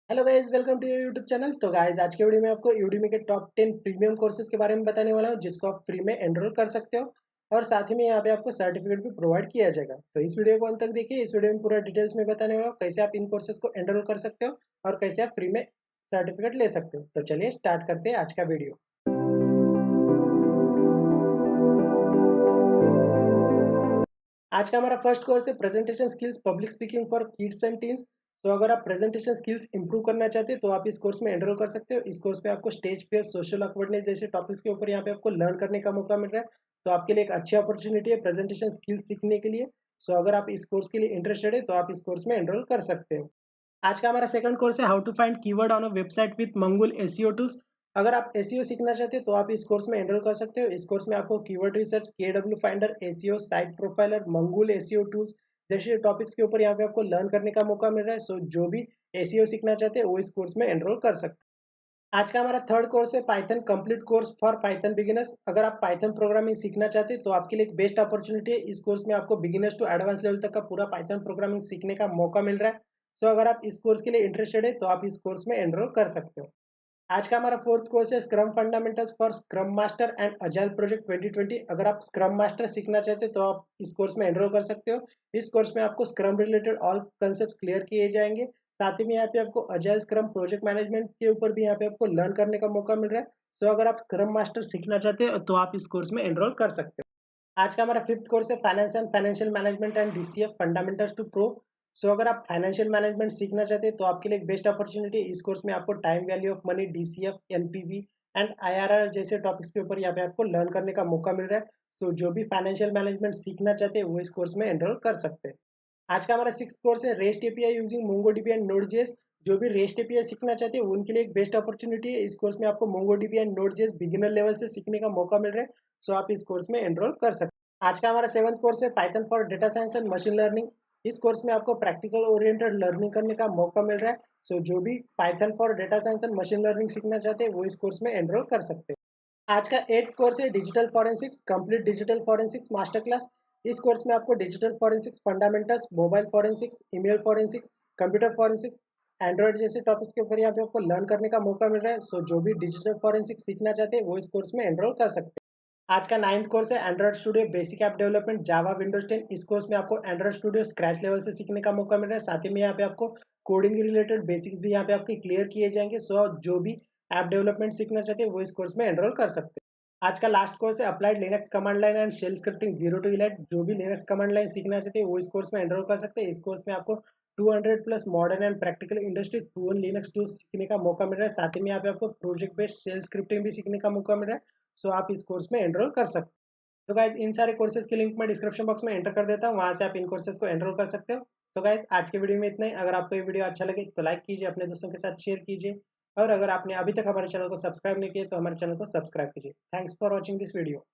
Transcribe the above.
Hello guys, welcome to your YouTube channel. तो guys, आज के वीडियो में आपको यूडेमी के टॉप 10 प्रीमियम कोर्सेज के बारे में बताने वाला हूं, जिसको आप फ्री में एनरोल कर सकते हो और साथ ही में यहाँ पे आपको सर्टिफिकेट भी प्रोवाइड किया जाएगा। तो इस वीडियो को अंत तक देखिए। इस वीडियो में पूरा डिटेल्स में बताने वाला हूं कैसे आप इन कोर्सेज को एनरोल कर सकते हो और कैसे आप फ्री में सर्टिफिकेट ले सकते हो। तो चलिए स्टार्ट करते हैं आज का वीडियो। आज का हमारा फर्स्ट कोर्स है presentation skills public speaking for kids and teens. तो अगर आप प्रेजेंटेशन स्किल्स इंप्रूव करना चाहते हैं तो आप इस कोर्स में एनरोल कर सकते हो। इस कोर्स में आपको स्टेज फियर, सोशल अकवर्डनेस जैसे टॉपिक्स के ऊपर यहाँ पे आपको लर्न करने का मौका मिल रहा है। तो आपके लिए एक अच्छी अपॉर्चुनिटी है प्रेजेंटेशन स्किल्स सीखने के लिए। सो अगर आप इस कोर्स के लिए इंटरेस्टेड है तो आप इस कोर्स में एनरोल कर सकते हो। आज का हमारा सेकंड कोर्स है how to find keyword on a website with Mangools SEO tools. अगर आप एसईओ सीखना चाहते हैं तो आप इस कोर्स में एनरोल कर सकते हो। इस कोर्स में आपको keyword research, KW finder, SEO, site profiler, Mangools SEO tools जैसे टॉपिक्स के ऊपर यहाँ पे आपको लर्न करने का मौका मिल रहा है। सो जो भी एसईओ सीखना चाहते हैं वो इस कोर्स में एनरोल कर सकते हैं। आज का हमारा थर्ड कोर्स है Python complete course for Python beginners. अगर आप पाइथन प्रोग्रामिंग सीखना चाहते हैं तो आपके लिए एक बेस्ट अपॉर्चुनिटी है। इस कोर्स में आपको बिगिनर्स टू एडवांस लेवल तक का पूरा पाइथन प्रोग्रामिंग सीखने का मौका मिल रहा है। सो अगर आप इस कोर्स के लिए इंटरेस्टेड है तो आप इस कोर्स में एनरोल कर सकते हो। आज का हमारा फोर्थ कोर्स है scrum fundamentals for scrum master and agile project 2020। अगर आप स्क्रम मास्टर सीखना चाहते हैं तो आप इस कोर्स में एनरोल कर सकते हो। इस कोर्स में आपको scrum related all concept clear किए जाएंगे। साथ ही में यहाँ पे आपको अजाइल स्क्रम प्रोजेक्ट मैनेजमेंट के ऊपर भी यहाँ पे आपको लर्न करने का मौका मिल रहा है। सो अगर आप स्क्रम मास्टर सीखना चाहते हो तो आप इस कोर्स में एनरोल कर सकते हो। आज का हमारा फिफ्थ कोर्स है finance and financial management and DCF fundamentals to pro. So अगर आप फाइनेंशियल मैनेजमेंट सीखना चाहते हैं तो आपके लिए एक बेस्ट अपॉर्चुनिटी है। इस कोर्स में आपको time value of money, DCF, NPV and IRR जैसे टॉपिक्स के ऊपर यहाँ पे आपको लर्न करने का मौका मिल रहा है। सो जो भी फाइनेंशियल मैनेजमेंट सीखना चाहते हैं वो इस कोर्स में एनरोल कर सकते हैं। आज का हमारा सिक्स्थ कोर्स है REST API using MongoDB and NodeJS. जो भी रेस्ट एपीआई सीखना चाहते हैं उनके लिए एक बेस्ट अपॉर्चुनिटी है। इस कोर्स में आपको मोंगोडीबी एंड नोडजेएस बिगिनर लेवल से सीखने का मौका मिल रहा है। सो आप इस कोर्स में एनरोल कर सकते हैं। आज का हमारा सेवंथ कोर्स है Python for data science and machine learning. इस कोर्स में आपको प्रैक्टिकल ओरिएंटेड लर्निंग करने का मौका मिल रहा है। सो जो भी Python for data science and machine learning सीखना चाहते हैं वो इस कोर्स में एनरोल कर सकते हैं। आज का एट्थ कोर्स है digital forensics complete digital forensics master class. इस कोर्स में आपको digital forensics fundamentals, mobile forensics, email forensics, computer forensics, Android जैसे टॉपिक्स के ऊपर यहाँ पे आपको लर्न करने का मौका मिल रहा है। सो जो भी डिजिटल फॉरेंसिक्स सीखना चाहते हैं वो इस कोर्स में एनरोल कर सकते हैं। आज का नाइन्थ कोर्स है Android studio basic app development Java Windows 10। इस कोर्स में आपको एंड्रॉइड स्टूडियो स्क्रैच लेवल से सीखने का मौका मिल रहा है। साथ ही में यहाँ पे आपको कोडिंग रिलेटेड बेसिक्स भी यहाँ पे आपके क्लियर किए जाएंगे। सो जो भी ऐप डेवलपमेंट सीखना चाहते हैं वो इस कोर्स में एनरोल कर सकते हैं। आज का लास्ट कोर्स है applied Linux command line and shell scripting 0 to 11। जो भी लिनक्स कमांड लाइन सीखना चाहते हैं वो इस कोर्स में एनरोल कर सकते हैं। इस कोर्स में आपको 200 plus modern and practical industry proven Linux tools सीखने का मौका मिल रहा है। साथ ही में यहाँ पे आपको प्रोजेक्ट बेस्ड शेल स्क्रिप्टिंग भी सीखने का मौका मिल रहा है। सो आप इस कोर्स में एनरोल कर सकते हैं। तो गाइज इन सारे कोर्सेज के लिंक मैं डिस्क्रिप्शन बॉक्स में एंटर कर देता हूँ, वहां से आप इन कोर्सेज को एनरोल कर सकते हो। तो गाइज आज के वीडियो में इतना ही। अगर आपको ये वीडियो अच्छा लगे तो लाइक कीजिए, अपने दोस्तों के साथ शेयर कीजिए और अगर आपने अभी तक हमारे चैनल को सब्सक्राइब नहीं किया तो हमारे चैनल को सब्सक्राइब कीजिए। Thanks for watching this video.